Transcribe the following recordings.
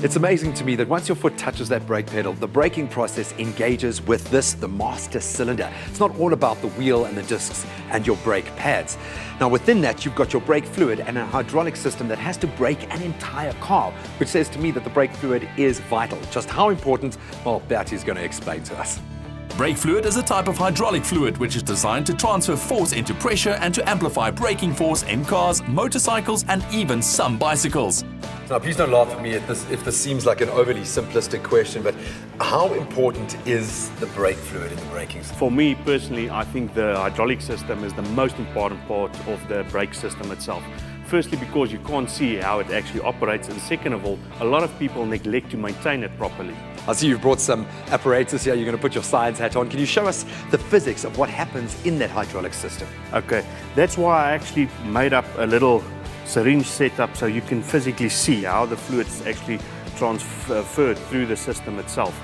It's amazing to me that once your foot touches that brake pedal, the braking process engages with this, the master cylinder. It's not all about the wheel and the discs and your brake pads. Now within that, you've got your brake fluid and a hydraulic system that has to brake an entire car, which says to me that the brake fluid is vital. Just how important? Well, Bertie's going to explain to us. Brake fluid is a type of hydraulic fluid which is designed to transfer force into pressure and to amplify braking force in cars, motorcycles and even some bicycles. Now, please don't laugh at me if this seems like an overly simplistic question, but how important is the brake fluid in the braking system? For me personally, I think the hydraulic system is the most important part of the brake system itself. Firstly, because you can't see how it actually operates, and second of all, a lot of people neglect to maintain it properly. I see you've brought some apparatus here. You're going to put your science hat on. Can you show us the physics of what happens in that hydraulic system? Okay, that's why I actually made up a little syringe setup so you can physically see how the fluids actually transferred through the system itself.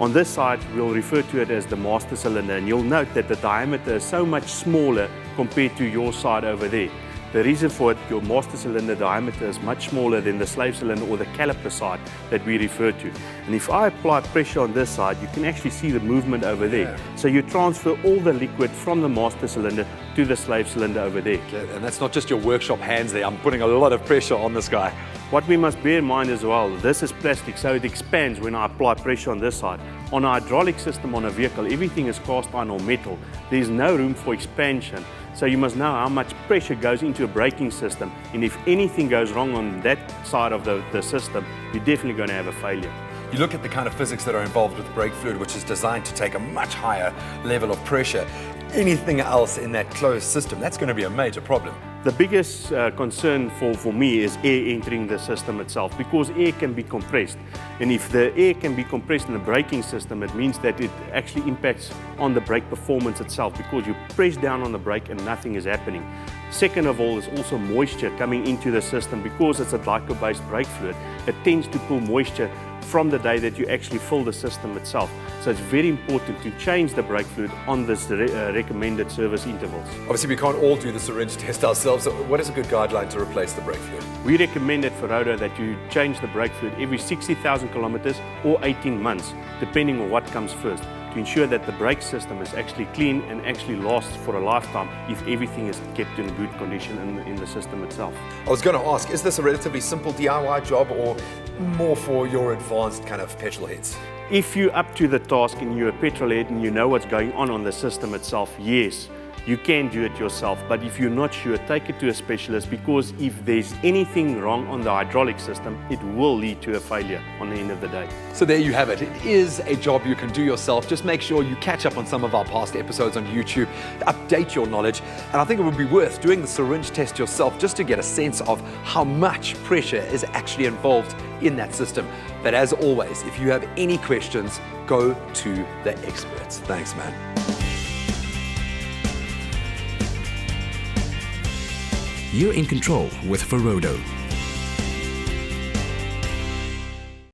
On this side, we'll refer to it as the master cylinder, and you'll note that the diameter is so much smaller compared to your side over there. The reason for it, your master cylinder diameter is much smaller than the slave cylinder or the caliper side that we refer to. And if I apply pressure on this side, you can actually see the movement over there. So you transfer all the liquid from the master cylinder to the slave cylinder over there. Okay, and that's not just your workshop hands there. I'm putting a lot of pressure on this guy. What we must bear in mind as well, this is plastic, so it expands when I apply pressure on this side. On a hydraulic system on a vehicle, everything is cast iron or metal. There's no room for expansion. So you must know how much pressure goes into a braking system, and if anything goes wrong on that side of the system, you're definitely going to have a failure. You look at the kind of physics that are involved with brake fluid, which is designed to take a much higher level of pressure. Anything else in that closed system, that's going to be a major problem. The biggest concern for me is air entering the system itself, because air can be compressed. And if the air can be compressed in the braking system, it means that it actually impacts on the brake performance itself, because you press down on the brake and nothing is happening. Second of all, is also moisture coming into the system. Because it's a glycol-based brake fluid, it tends to pull moisture from the day that you actually fill the system itself. So it's very important to change the brake fluid on this recommended service intervals. Obviously, we can't all do the syringe test ourselves. So what is a good guideline to replace the brake fluid? We recommend at Ferodo that you change the brake fluid every 60,000 kilometers or 18 months, depending on what comes first, to ensure that the brake system is actually clean and actually lasts for a lifetime if everything is kept in good condition in the system itself. I was going to ask, is this a relatively simple DIY job or more for your advanced kind of petrol heads? If you're up to the task and you're a petrol head and you know what's going on the system itself, yes, you can do it yourself. But if you're not sure, take it to a specialist, because if there's anything wrong on the hydraulic system, it will lead to a failure on the end of the day. So there you have it. It is a job you can do yourself. Just make sure you catch up on some of our past episodes on YouTube, update your knowledge, and I think it would be worth doing the syringe test yourself just to get a sense of how much pressure is actually involved in that system. But as always, if you have any questions, go to the experts. Thanks, man. You're in control with Ferodo.